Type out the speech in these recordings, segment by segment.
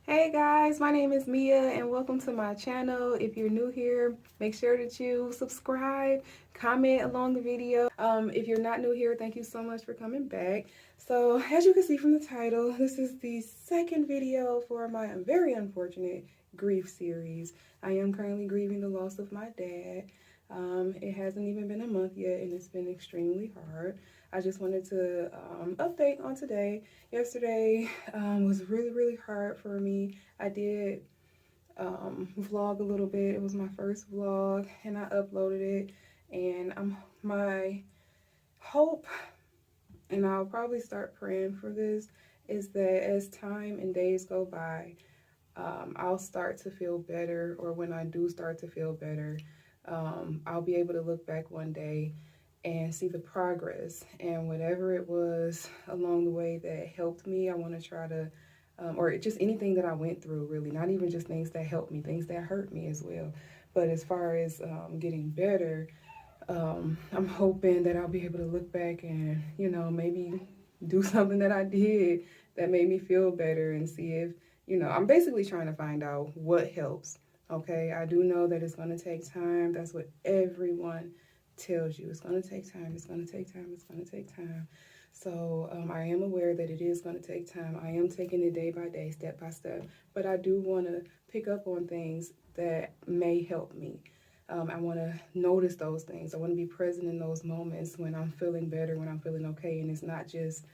Hey guys, my name is Mia and welcome to my channel. If you're new here, make sure that you subscribe, comment along the video. If you're not new here, thank you so much for coming back. So as you can see from the title, this is the second video for my very unfortunate grief series. I am currently grieving the loss of my dad. It hasn't even been a month yet and it's been extremely hard. I just wanted to update on today. Yesterday was really hard for me. I did vlog a little bit. It was my first vlog and I uploaded it, and my hope, and I'll probably start praying for this, is that as time and days go by, I'll start to feel better, or when I do start to feel better, I'll be able to look back one day and see the progress, and whatever it was along the way that helped me, I want to try to, or just anything that I went through, really, not even just things that helped me, things that hurt me as well. But as far as getting better, I'm hoping that I'll be able to look back and, maybe do something that I did that made me feel better and see if, I'm basically trying to find out what helps. Okay, I do know that it's going to take time. That's what everyone tells you. It's going to take time. It's going to take time. It's going to take time. So I am aware that it is going to take time. I am taking it day by day, step by step. But I do want to pick up on things that may help me. I want to notice those things. I want to be present in those moments when I'm feeling better, when I'm feeling okay. And it's not just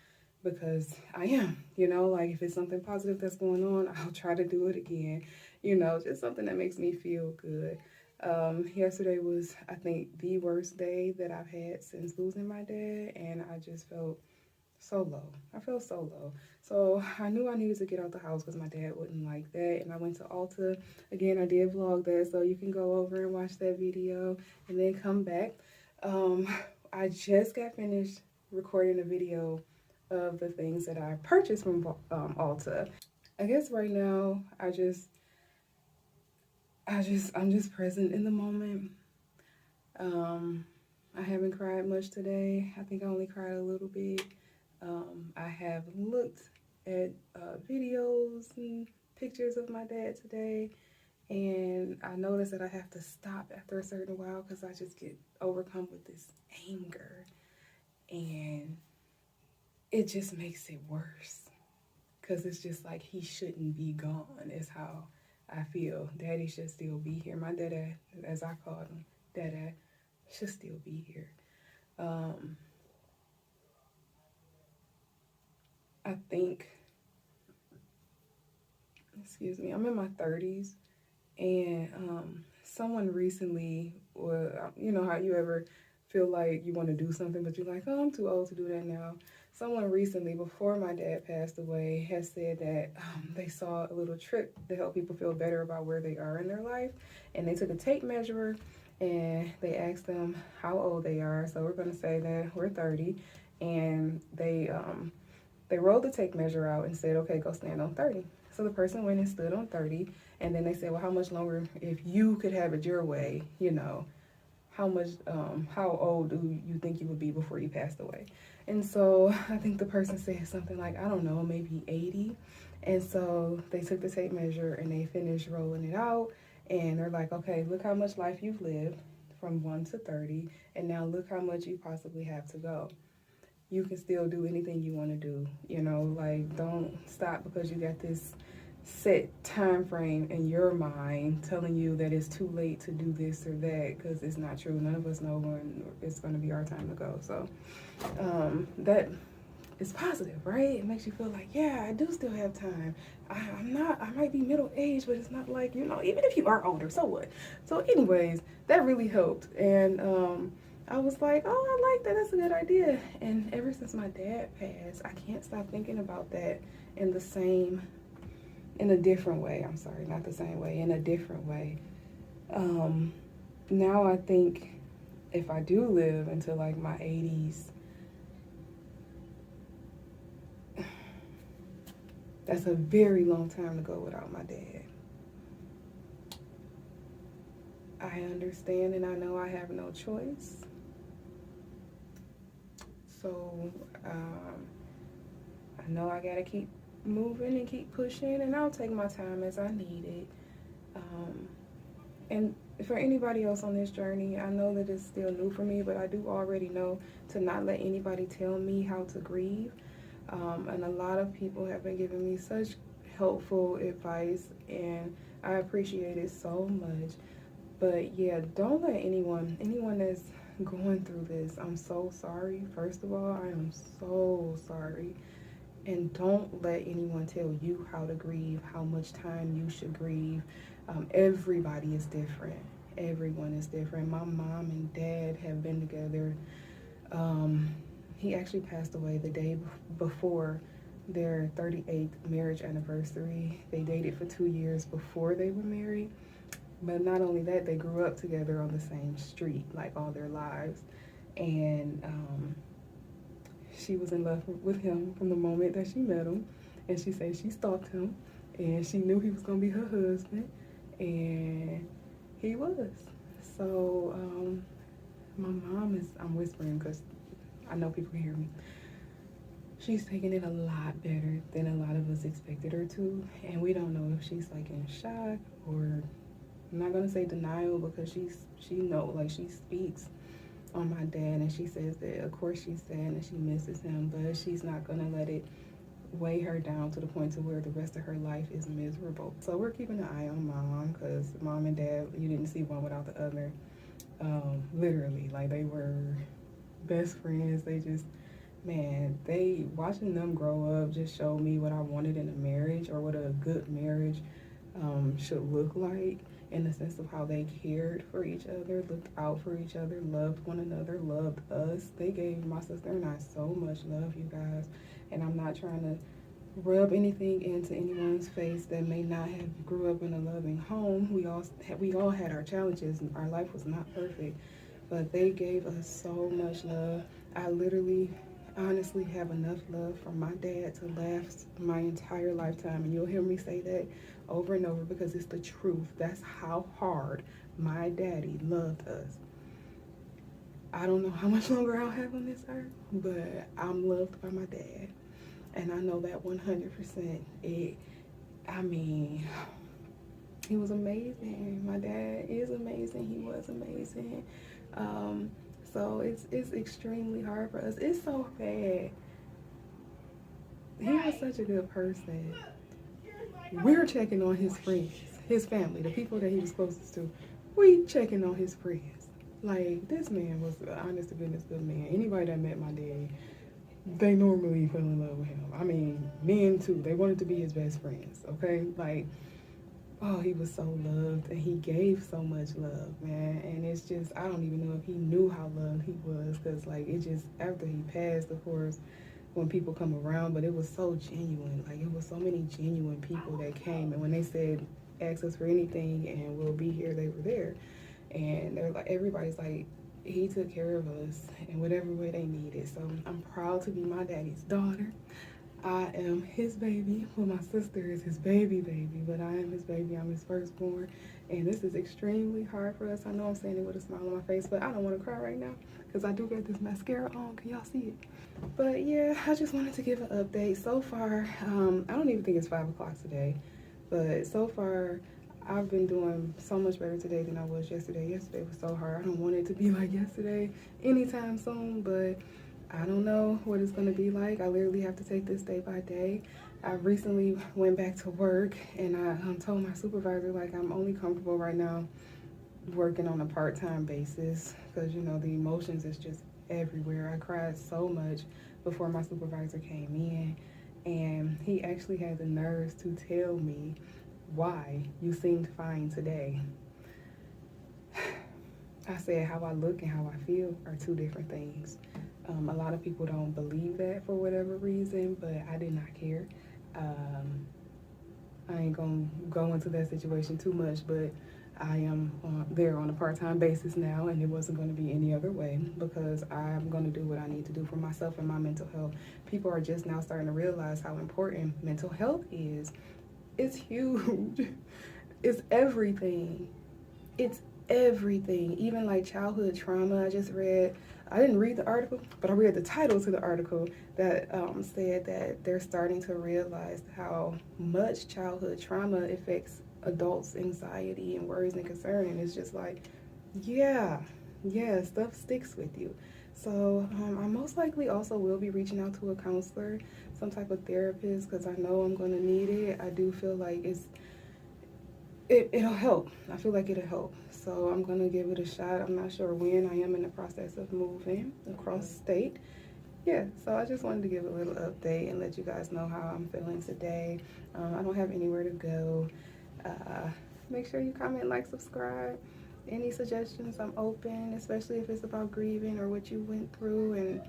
because I am, like if it's something positive that's going on, I'll try to do it again, just something that makes me feel good. Yesterday was, I think, the worst day that I've had since losing my dad, and I just felt so low. I felt so low. So I knew I needed to get out the house because my dad wouldn't like that. And I went to Ulta. Again, I did vlog that, so you can go over and watch that video and then come back. I just got finished recording a video of the things that I purchased from Ulta. I guess right now I'm just present in the moment. I haven't cried much today. I think I only cried a little bit. I have looked at videos and pictures of my dad today, and I noticed that I have to stop after a certain while because I just get overcome with this anger, and it just makes it worse because it's just like he shouldn't be gone is how I feel. Daddy should still be here. My dada, as I called him, dada, should still be here. I think, excuse me, I'm in my 30s, and someone recently, or how you ever feel like you want to do something, but you're like, oh, I'm too old to do that now. Someone recently, before my dad passed away, has said that they saw a little trick to help people feel better about where they are in their life, and they took a tape measure and they asked them how old they are. So we're going to say that we're 30, and they rolled the tape measure out and said, okay, go stand on 30. So the person went and stood on 30, and then they said, well, how much longer, if you could have it your way, how old do you think you would be before you passed away? And so I think the person said something like, I don't know, maybe 80. And so they took the tape measure and they finished rolling it out, and they're like, okay, look how much life you've lived from 1 to 30, and now look how much you possibly have to go. You can still do anything you want to do, like don't stop because you got this set time frame in your mind telling you that it's too late to do this or that, because it's not true. None of us know when it's going to be our time to go. So that is positive, right? It makes you feel like, yeah, I do still have time. I might be middle aged, but it's not like, even if you are older, so what? So anyways, that really helped. And I was like, oh, I like that. That's a good idea. And ever since my dad passed, I can't stop thinking about that in a different way. I'm sorry, not the same way, in a different way. Now I think if I do live into like my 80s, that's a very long time to go without my dad. I understand and I know I have no choice. So I know I gotta keep moving and keep pushing, and I'll take my time as I need it. And for anybody else on this journey, I know that it's still new for me, but I do already know to not let anybody tell me how to grieve. And a lot of people have been giving me such helpful advice, and I appreciate it so much. But yeah, don't let anyone that's going through this, I'm so sorry. First of all, I am so sorry. And don't let anyone tell you how to grieve, how much time you should grieve. Everybody is different. Everyone is different. My mom and dad have been together. He actually passed away the day before their 38th marriage anniversary. They dated for 2 years before they were married. But not only that, they grew up together on the same street, like all their lives. And she was in love with him from the moment that she met him. And she said she stalked him, and she knew he was going to be her husband. And he was. So my mom is, I'm whispering because I know people can hear me. She's taking it a lot better than a lot of us expected her to. And we don't know if she's like in shock, or I'm not going to say denial, because she speaks on my dad, and she says that of course she's sad and she misses him, but she's not going to let it weigh her down to the point to where the rest of her life is miserable. So we're keeping an eye on mom, because mom and dad, you didn't see one without the other. Literally, like, they were best friends. They just, man, watching them grow up just showed me what I wanted in a marriage, or what a good marriage should look like, in the sense of how they cared for each other, looked out for each other, loved one another, loved us. They gave my sister and I so much love, you guys. And I'm not trying to rub anything into anyone's face that may not have grew up in a loving home. We all had our challenges, and our life was not perfect, but they gave us so much love. I literally, honestly have enough love for my dad to last my entire lifetime, and you'll hear me say that over and over, because it's the truth. That's how hard my daddy loved us. I don't know how much longer I'll have on this earth, but I'm loved by my dad, and I know that 100%. He was amazing. My dad is amazing. He was amazing. So it's extremely hard for us. It's so bad. He was such a good person. We're checking on his friends, his family, the people that he was closest to. We checking on his friends. Like, this man was an honest to goodness good man. Anybody that met my dad, they normally fell in love with him. I mean, men too. They wanted to be his best friends, okay? Like, oh, he was so loved, and he gave so much love, man. And it's just, I don't even know if he knew how loved he was, because, like, it just, after he passed, of course, when people come around, but it was so genuine. Like, it was so many genuine people that came, and when they said, ask us for anything and we'll be here, they were there. And they're like, everybody's like, he took care of us in whatever way they needed. So I'm proud to be my daddy's daughter. I am his baby. Well, my sister is his baby, but I am his baby. I'm his firstborn. And this is extremely hard for us. I know I'm saying it with a smile on my face, but I don't want to cry right now, because I do got this mascara on. Can y'all see it? But yeah, I just wanted to give an update. So far, I don't even think it's 5 o'clock today, but so far, I've been doing so much better today than I was yesterday. Yesterday was so hard. I don't want it to be like yesterday anytime soon, but I don't know what it's going to be like. I literally have to take this day by day. I recently went back to work, and I told my supervisor, like, I'm only comfortable right now working on a part-time basis, because, you know, the emotions is just everywhere. I cried so much before my supervisor came in, and he actually had the nerves to tell me, why you seemed fine today. I said how I look and how I feel are two different things. A lot of people don't believe that for whatever reason, but I did not care. I ain't gonna go into that situation too much, but I am there on a part-time basis now, and it wasn't going to be any other way, because I'm going to do what I need to do for myself and my mental health. People are just now starting to realize how important mental health is. It's huge. It's everything. It's everything, even like childhood trauma. I didn't read the article, but I read the title to the article that said that they're starting to realize how much childhood trauma affects adults' anxiety and worries and concern. And it's just like, yeah, yeah, stuff sticks with you. So I most likely also will be reaching out to a counselor, some type of therapist, because I know I'm going to need it. I do feel like it'll help. I feel like it'll help. So I'm going to give it a shot. I'm not sure when. I am in the process of moving across state. Yeah, so I just wanted to give a little update and let you guys know how I'm feeling today. I don't have anywhere to go. Make sure you comment, like, subscribe. Any suggestions, I'm open, especially if it's about grieving or what you went through and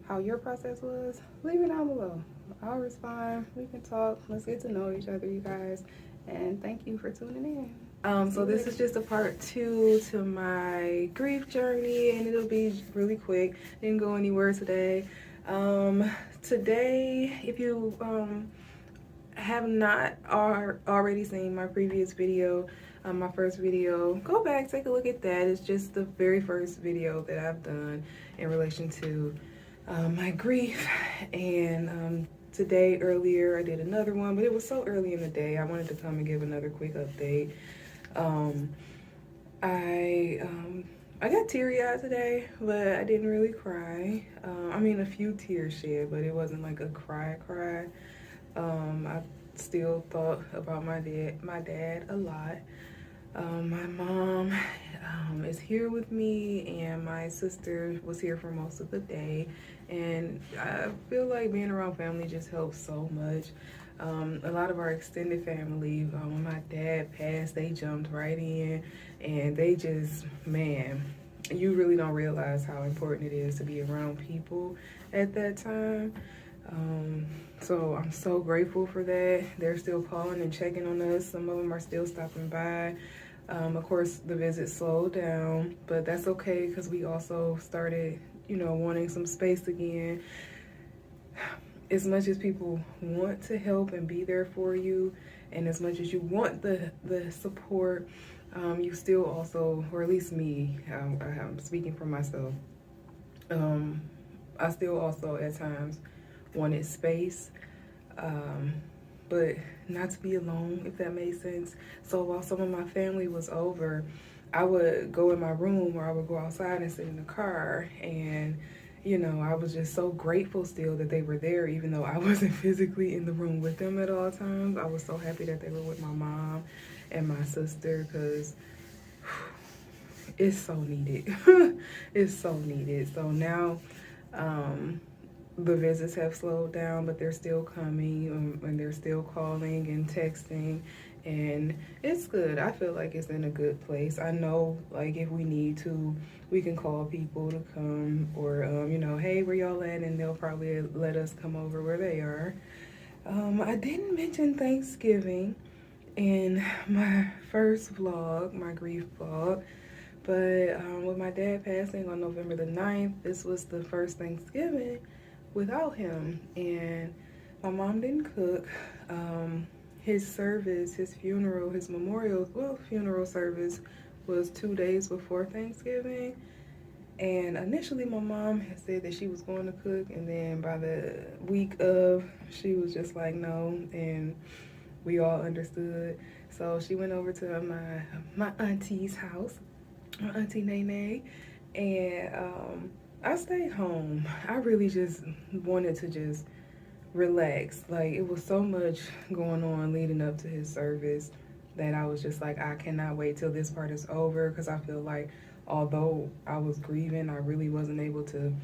how your process was. Leave it down below. I'll respond. We can talk. Let's get to know each other, you guys. And thank you for tuning in. So this is just a part 2 to my grief journey, and it'll be really quick. Didn't go anywhere today. Today, if you have not already seen my previous video, my first video, go back, take a look at that. It's just the very first video that I've done in relation to my grief. And today, earlier, I did another one, but it was so early in the day, I wanted to come and give another quick update. I got teary-eyed today, but I didn't really cry. I mean, a few tears shed, but it wasn't like a cry. I still thought about my dad a lot. My mom is here with me, and my sister was here for most of the day, and I feel like being around family just helps so much. A lot of our extended family, when my dad passed, they jumped right in, and they just, man, you really don't realize how important it is to be around people at that time. So I'm so grateful for that. They're still calling and checking on us. Some of them are still stopping by. Of course, the visit slowed down, but that's okay because we also started, wanting some space again. As much as people want to help and be there for you, and as much as you want the support, you still also, or at least me, I'm speaking for myself, I still also at times wanted space, but not to be alone, if that makes sense. So while some of my family was over, I would go in my room or I would go outside and sit in the car, and I was just so grateful still that they were there, even though I wasn't physically in the room with them at all times. I was so happy that they were with my mom and my sister, because it's so needed. It's so needed. So now the visits have slowed down, but they're still coming, and they're still calling and texting, and it's good. I feel like it's in a good place. I know, like, if we need to, we can call people to come, or hey, where y'all at, and they'll probably let us come over where they are. I didn't mention Thanksgiving in my first vlog, my grief vlog, but with my dad passing on November the 9th, this was the first Thanksgiving without him, and my mom didn't cook. His service, his funeral, his funeral service was 2 days before Thanksgiving, and initially my mom had said that she was going to cook, and then by the week of, she was just like, no, and we all understood. So she went over to my auntie's house, my auntie Nene, and I stayed home. I really just wanted to just relax. Like, it was so much going on leading up to his service that I was just like, I cannot wait till this part is over, because I feel like although I was grieving, I really wasn't able to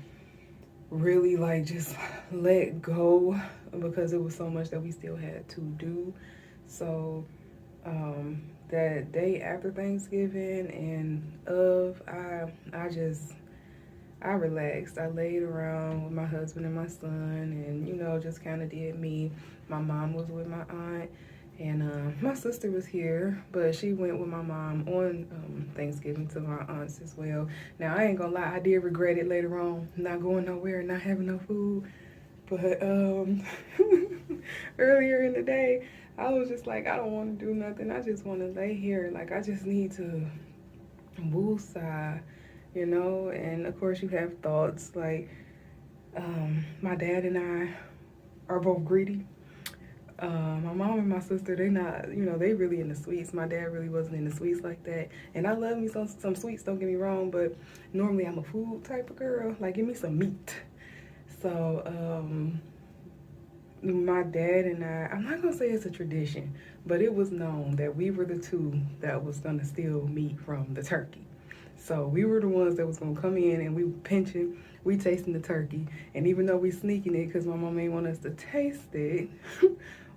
really like just let go, because it was so much that we still had to do. So that day after Thanksgiving I relaxed. I laid around with my husband and my son, and just kind of did me. My mom was with my aunt, and my sister was here, but she went with my mom on Thanksgiving to my aunt's as well. Now, I ain't gonna lie, I did regret it later on, not going nowhere, not having no food. But earlier in the day, I was just like, I don't want to do nothing. I just want to lay here. Like, I just need to woosah, you know. And of course you have thoughts like, my dad and I are both greedy. My mom and my sister, they not, you know, they really in the sweets. My dad really wasn't in the sweets like that. And I love me some sweets, don't get me wrong, but normally I'm a food type of girl. Like, give me some meat. So, my dad and I'm not gonna say it's a tradition, but it was known that we were the two that was gonna steal meat from the turkey. So we were the ones that was gonna come in and we were pinching, we tasting the turkey, and even though we sneaking it because my mom ain't want us to taste it,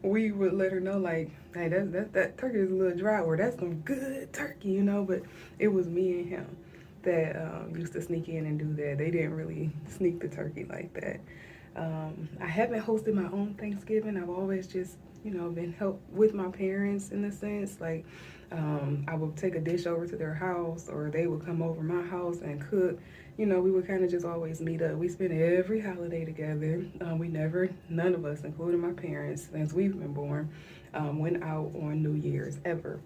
we would let her know like, hey, that turkey is a little dry, or that's some good turkey, you know. But it was me and him that used to sneak in and do that. They didn't really sneak the turkey like that. I haven't hosted my own Thanksgiving. I've always just, you know, been helped with my parents in a sense. Like, I would take a dish over to their house, or they would come over my house and cook. You know, we would kind of just always meet up. We spent every holiday together. We never, none of us, including my parents, since we've been born, went out on New Year's ever.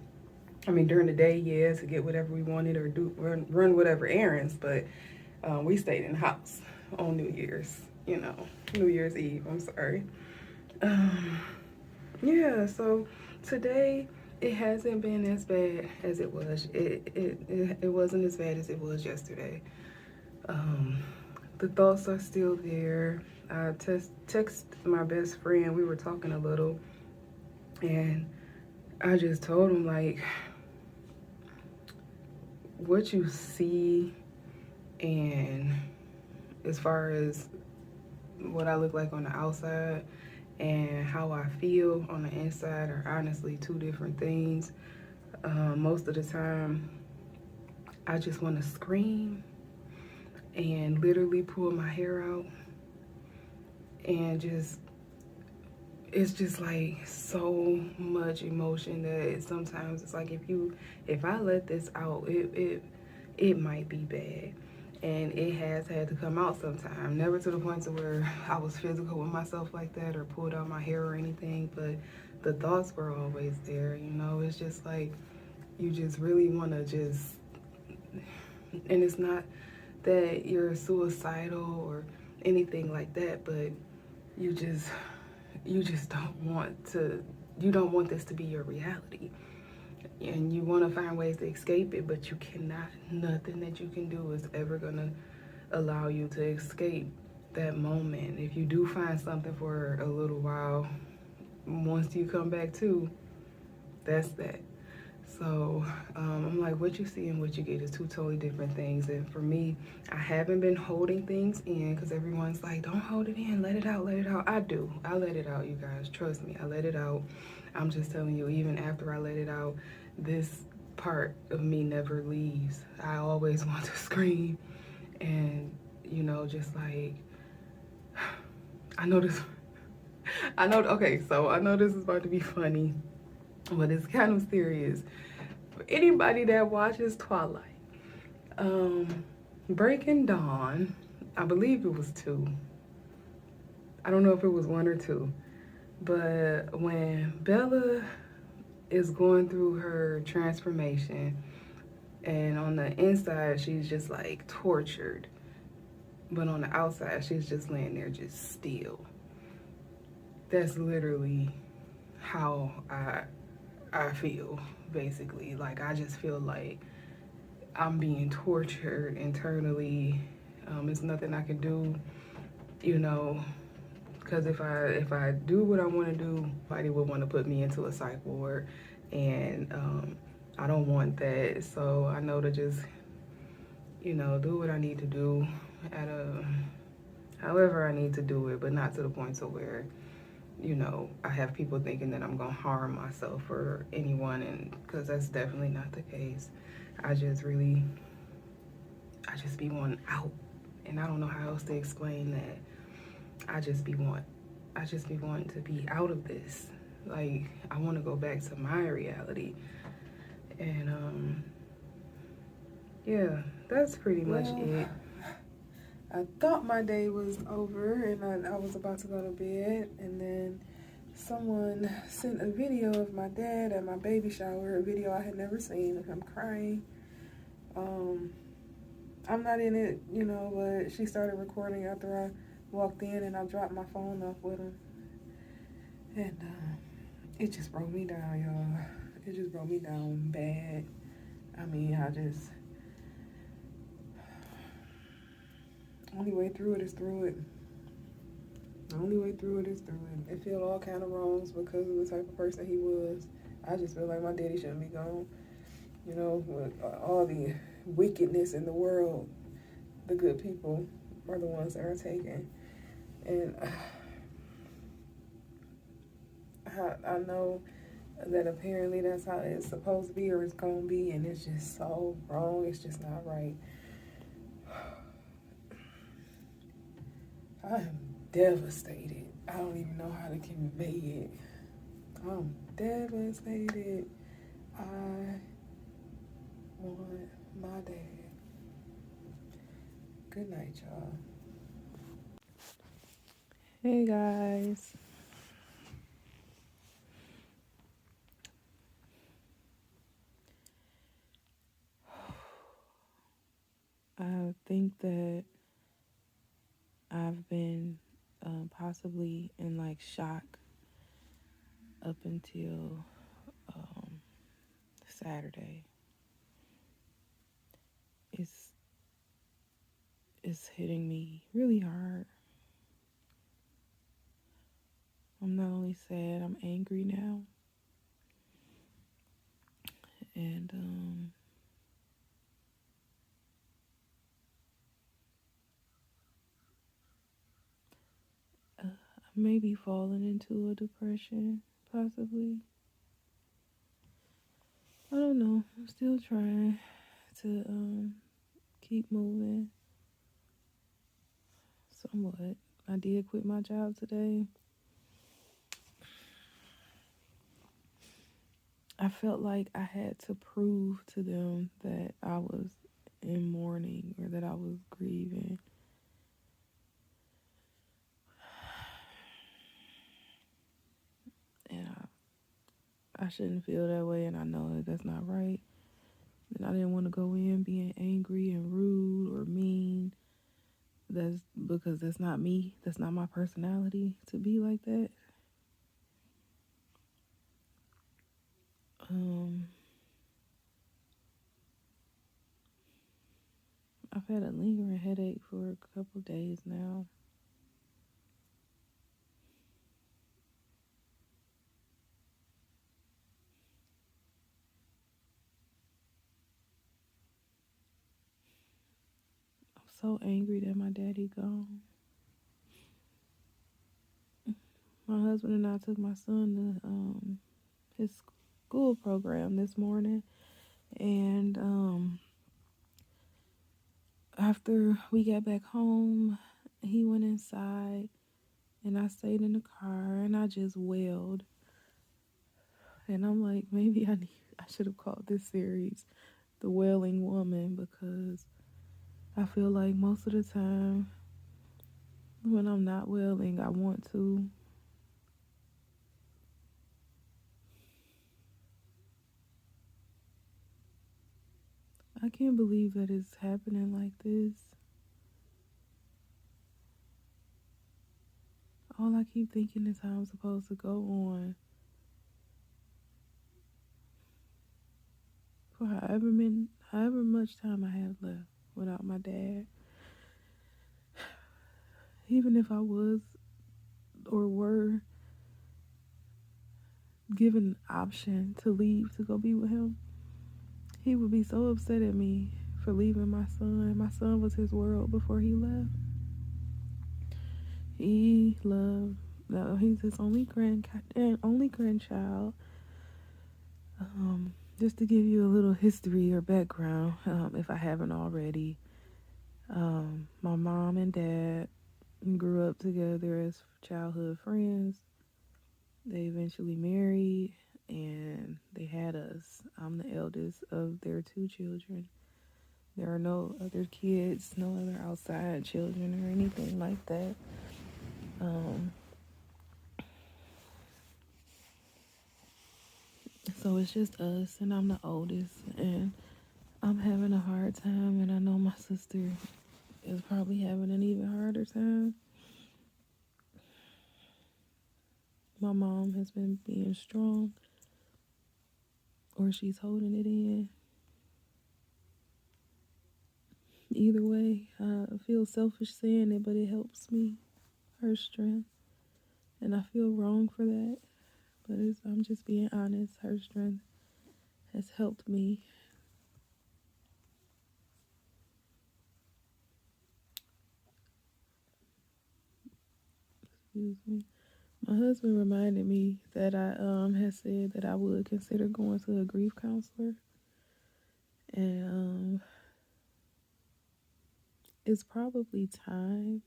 I mean, during the day, yeah, to get whatever we wanted or do run whatever errands, but we stayed in the house on New Year's, you know, New Year's Eve, I'm sorry. Yeah, so today it hasn't been as bad as it was. It wasn't as bad as it was yesterday. Um, the thoughts are still there. I text my best friend. We were talking a little, and I just told him like, what you see, and as far as what I look like on the outside and how I feel on the inside are honestly two different things. Most of the time, I just want to scream and literally pull my hair out, and just, it's just like so much emotion that sometimes it's like, if I let this out, it might be bad. And it has had to come out sometime. Never to the point to where I was physical with myself like that or pulled out my hair or anything, but the thoughts were always there, you know. It's just like, you just really want to just, and it's not that you're suicidal or anything like that, but you just you don't want this to be your reality. And you want to find ways to escape it, but you cannot. Nothing that you can do is ever gonna allow you to escape that moment. If you do find something for a little while, once you come back to, that's that. So I'm like, what you see and what you get is two totally different things. And for me, I haven't been holding things in, because everyone's like, don't hold it in, let it out, let it out. I do. I let it out, you guys. Trust me, I let it out. I'm just telling you, even after I let it out, this part of me never leaves. I always want to scream and, you know, just like, I know this, okay, so I know this is about to be funny, but it's kind of serious. For anybody that watches Twilight, Breaking Dawn, I believe it was 2. I don't know if it was 1 or 2, but when Bella is going through her transformation, and on the inside she's just like tortured, but on the outside she's just laying there just still. That's literally how I feel, basically. Like, I just feel like I'm being tortured internally. It's nothing I can do, you know, because if I do what I want to do, somebody would want to put me into a psych ward, and I don't want that. So I know to just, you know, do what I need to do however I need to do it, but not to the point to where, you know, I have people thinking that I'm gonna harm myself or anyone, and because that's definitely not the case. I just be wanting out, and I don't know how else to explain that. I just be wanting to be out of this. Like, I want to go back to my reality, and yeah, that's pretty much it. I thought my day was over and I was about to go to bed, and then someone sent a video of my dad at my baby shower, a video I had never seen of him crying. Um, I'm not in it, you know, but she started recording after I walked in and I dropped my phone off with him. And it just broke me down, y'all. It just broke me down bad. I mean, only way through it is through it. The only way through it is through it. It felt all kind of wrongs because of the type of person he was. I just feel like my daddy shouldn't be gone. You know, with all the wickedness in the world, the good people are the ones that are taken. And I know that apparently that's how it's supposed to be or it's going to be, and it's just so wrong. It's just not right. I am devastated. I don't even know how to convey it. I'm devastated. I want my dad. Good night, y'all. Hey, guys. I think that I've been possibly in like shock up until Saturday. It's it's hitting me really hard. I'm not only sad, I'm angry now. And I may be falling into a depression, possibly. I don't know. I'm still trying to keep moving somewhat. I did quit my job today. I felt like I had to prove to them that I was in mourning or that I was grieving. And I shouldn't feel that way, and I know that that's not right. And I didn't want to go in being angry and rude or mean. That's because that's not me. That's not my personality to be like that. I've had a lingering headache for a couple days now. I'm so angry that my daddy gone. My husband and I took my son to his school program this morning, and after we got back home, he went inside, and I stayed in the car, and I just wailed. And I'm like, maybe I should have called this series "The Wailing Woman" because I feel like most of the time when I'm not wailing, I want to. I can't believe that it's happening like this. All I keep thinking is how I'm supposed to go on for however much time I have left without my dad. Even if I was or were given an option to leave to go be with him, he would be so upset at me for leaving my son. My son was his world before he left. He loved. No, he's his only grandchild. Just to give you a little history or background, if I haven't already, my mom and dad grew up together as childhood friends. They eventually married and they had us. I'm the eldest of their two children. There are no other kids, no other outside children or anything like that. So it's just us, and I'm the oldest. And I'm having a hard time, and I know my sister is probably having an even harder time. My mom has been being strong, or she's holding it in. Either way, I feel selfish saying it, but it helps me, her strength. And I feel wrong for that, but I'm just being honest. Her strength has helped me. Excuse me. My husband reminded me that I had said that I would consider going to a grief counselor, and it's probably time.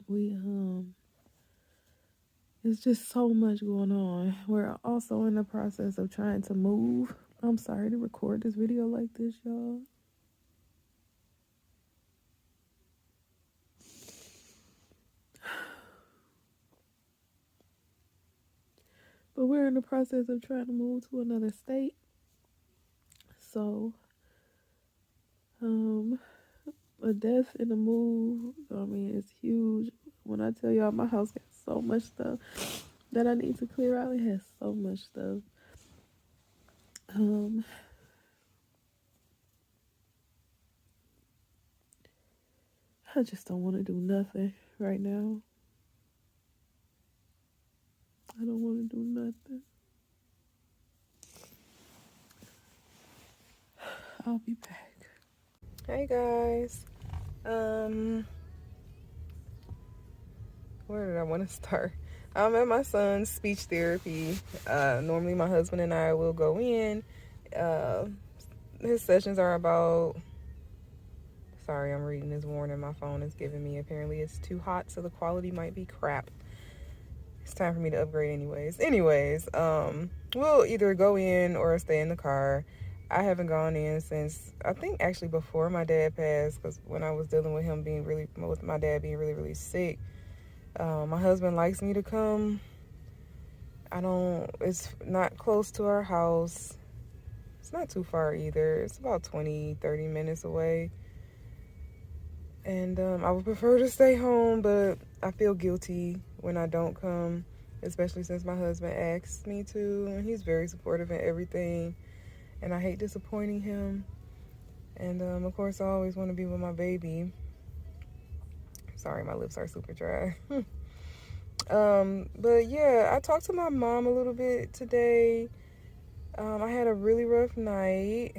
We It's just so much going on. We're also in the process of trying to move. I'm sorry to record this video like this, y'all. But we're in the process of trying to move to another state. So, a death and a move, I mean, it's huge. When I tell y'all, my house got so much stuff that I need to clear out. It has so much stuff. I just don't want to do nothing right now. I don't want to do nothing. I'll be back. Hey guys. Where did I want to start? I'm at my son's speech therapy. Normally my husband and I will go in. His sessions are about... Sorry, I'm reading this warning my phone is giving me. Apparently it's too hot, so the quality might be crap. It's time for me to upgrade anyways. We'll either go in or stay in the car. I haven't gone in since, I think actually before my dad passed, because when I was dealing with my dad being really sick. My husband likes me to come. It's not close to our house. It's not too far either. It's about 20-30 minutes away. And I would prefer to stay home, but I feel guilty when I don't come, especially since my husband asks me to, and he's very supportive in everything, and I hate disappointing him. And of course, I always want to be with my baby. Sorry, my lips are super dry. But yeah, I talked to my mom a little bit today. I had a really rough night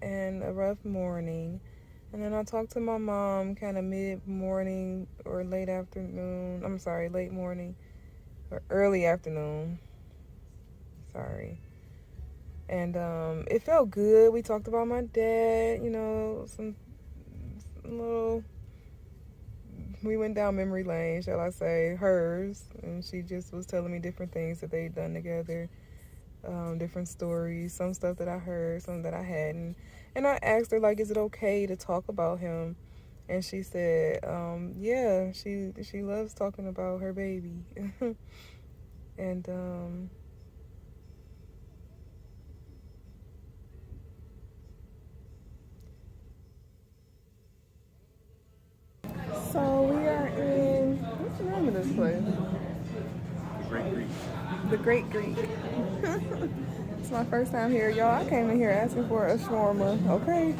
and a rough morning. And then I talked to my mom kind of mid-morning or late afternoon. I'm sorry, late morning or early afternoon. Sorry. And it felt good. We talked about my dad, some little... We went down memory lane, shall I say, hers. And she just was telling me different things that they'd done together. Different stories, some stuff that I heard, some that I hadn't. And I asked her, like, is it okay to talk about him? And she said, yeah, she loves talking about her baby. And so we are in, what's the name of this place? The Great Greek. It's my first time here, y'all. I came in here asking for a shawarma, okay?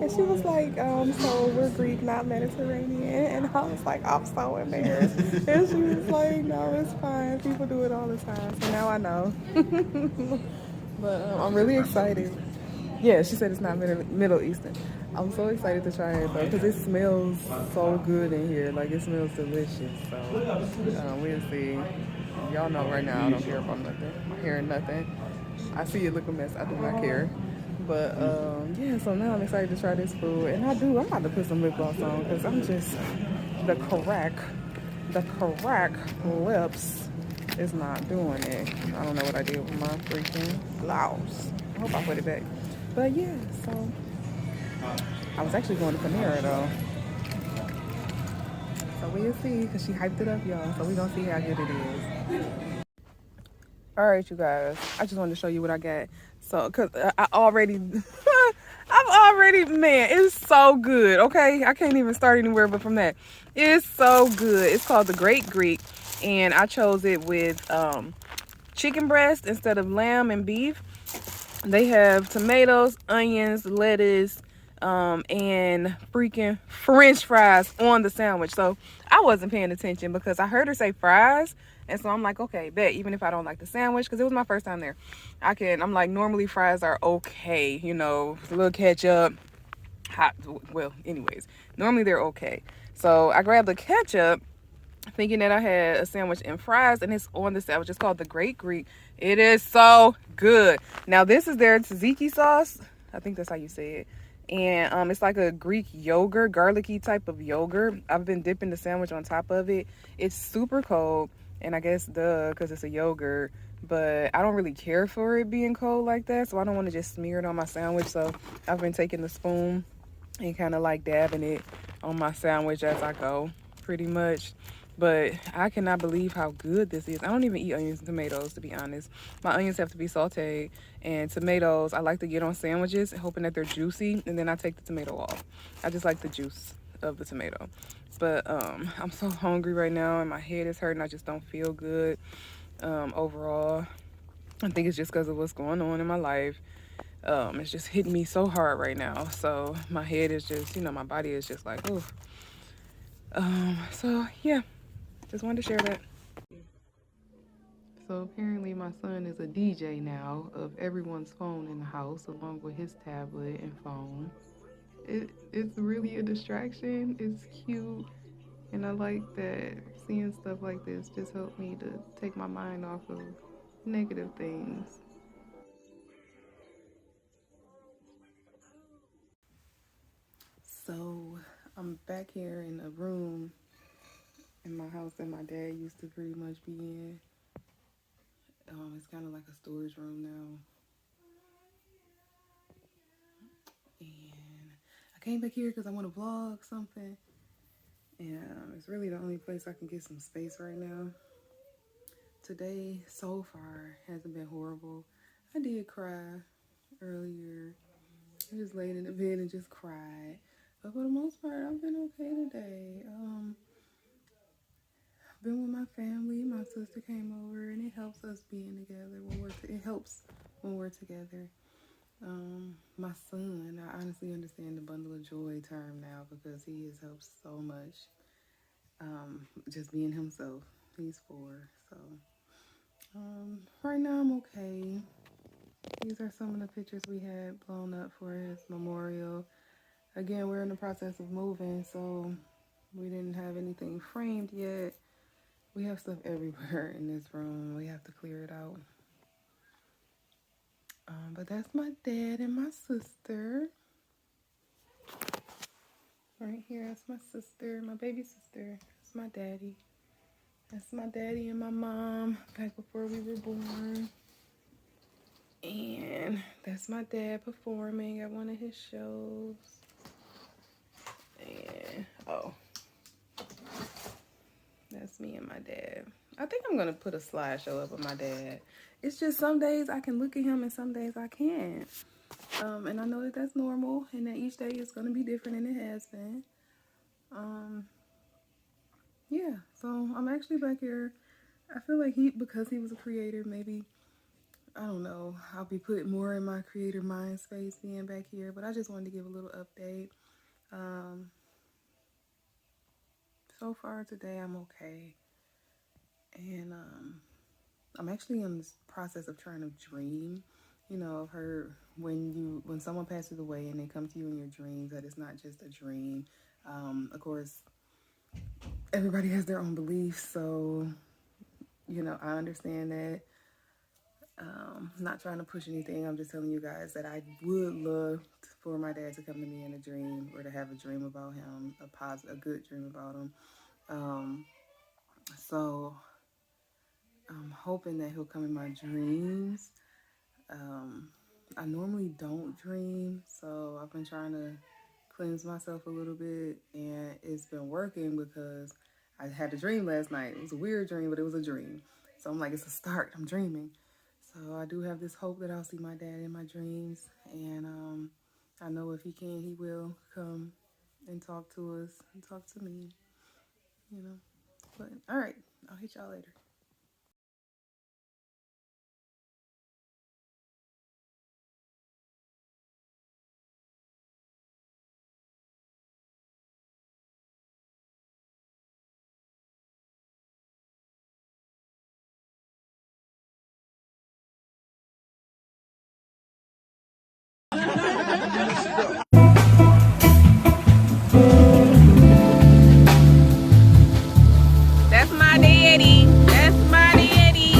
And she was like, so we're Greek, not Mediterranean. And I was like, I'm so embarrassed. And she was like, no, it's fine. People do it all the time. So now I know. But I'm really excited. Yeah, she said it's not Middle Eastern. I'm so excited to try it though, because it smells so good in here. Like, it smells delicious. So we'll see. Y'all know right now I don't care about nothing. I'm hearing nothing. I see it look a mess. I do not care. But yeah, so now I'm excited to try this food. And I'm about to put some lip gloss on because I'm just the correct lips is not doing it. I don't know what I did with my freaking blouse. I hope I put it back. But yeah, so I was actually going to Panera though. So we'll see, because she hyped it up, y'all. So we gonna see how good it is. All right, you guys. I just wanted to show you what I got. So, cause I already, I've already, man, it's so good. Okay, I can't even start anywhere but from that. It's so good. It's called the Great Greek, and I chose it with chicken breast instead of lamb and beef. They have tomatoes, onions, lettuce, and freaking French fries on the sandwich. So I wasn't paying attention because I heard her say fries, and so I'm like, okay, bet. Even if I don't like the sandwich, because it was my first time there, I'm like, normally fries are okay, you know, a little ketchup, hot. Well, anyways, normally they're okay. So I grabbed the ketchup thinking that I had a sandwich and fries, and it's on the sandwich. It's called the Great Greek. It is so good. Now this is their tzatziki sauce. I think that's how you say it. And it's like a Greek yogurt, garlicky type of yogurt. I've been dipping the sandwich on top of it. It's super cold, and I guess because it's a yogurt. But I don't really care for it being cold like that, so I don't want to just smear it on my sandwich. So I've been taking the spoon and kind of like dabbing it on my sandwich as I go, pretty much. But I cannot believe how good this is. I don't even eat onions and tomatoes, to be honest. My onions have to be sauteed, and tomatoes I like to get on sandwiches, hoping that they're juicy, and then I take the tomato off. I just like the juice of the tomato. But I'm so hungry right now, and my head is hurting. I just don't feel good overall. I think it's just because of what's going on in my life. It's just hitting me so hard right now. So my head is just, my body is just like, oh. So yeah, just wanted to share that. So apparently my son is a DJ now of everyone's phone in the house, along with his tablet and phone. It's really a distraction. It's cute, and I like that seeing stuff like this just helped me to take my mind off of negative things. So I'm back here in a room in my house that my dad used to pretty much be in. It's kind of like a storage room now. And I came back here because I want to vlog something. And it's really the only place I can get some space right now. Today, so far, hasn't been horrible. I did cry earlier. I just laid in the bed and just cried. But for the most part, I've been okay today. Been with my family. My sister came over, and it helps us being together it helps when we're together. My son, I honestly understand the bundle of joy term now because he has helped so much. Just being himself. He's 4, so right now I'm okay. These are some of the pictures we had blown up for his memorial. Again, we're in the process of moving, so we didn't have anything framed yet. We have stuff everywhere in this room. We have to clear it out. But that's my dad and my sister. Right here, that's my sister, my baby sister. That's my daddy. That's my daddy and my mom back before we were born. And that's my dad performing at one of his shows. And that's me and my dad. I think I'm gonna put a slideshow up of my dad. It's just some days I can look at him and some days I can't. And I know that that's normal and that each day is gonna be different, and it has been. Yeah, so I'm actually back here. I feel like because he was a creator, maybe, I don't know, I'll be put more in my creator mind space being back here, but I just wanted to give a little update. So far today, I'm okay. And I'm actually in this process of trying to dream. I've heard when someone passes away and they come to you in your dreams, that it's not just a dream. Of course, everybody has their own beliefs, so I understand that. I'm not trying to push anything. I'm just telling you guys that I would love for my dad to come to me in a dream, or to have a dream about him, a good dream about him. So I'm hoping that he'll come in my dreams. I normally don't dream, so I've been trying to cleanse myself a little bit, and it's been working because I had a dream last night. It was a weird dream, but it was a dream. So I'm like, it's a start. I'm dreaming. So I do have this hope that I'll see my dad in my dreams, and I know if he can, he will come and talk to us and talk to me, you know. But all right, I'll hit y'all later. That's my daddy. That's my daddy.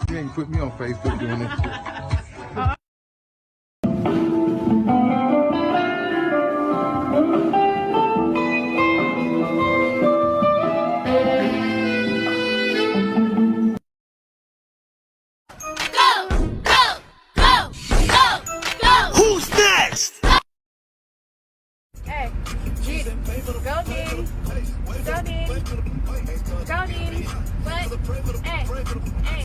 You ain't put me on Facebook doing this shit. Who's next? Hey, get it. Go, daddy. Go, daddy. Go, daddy. What? Hey, hey.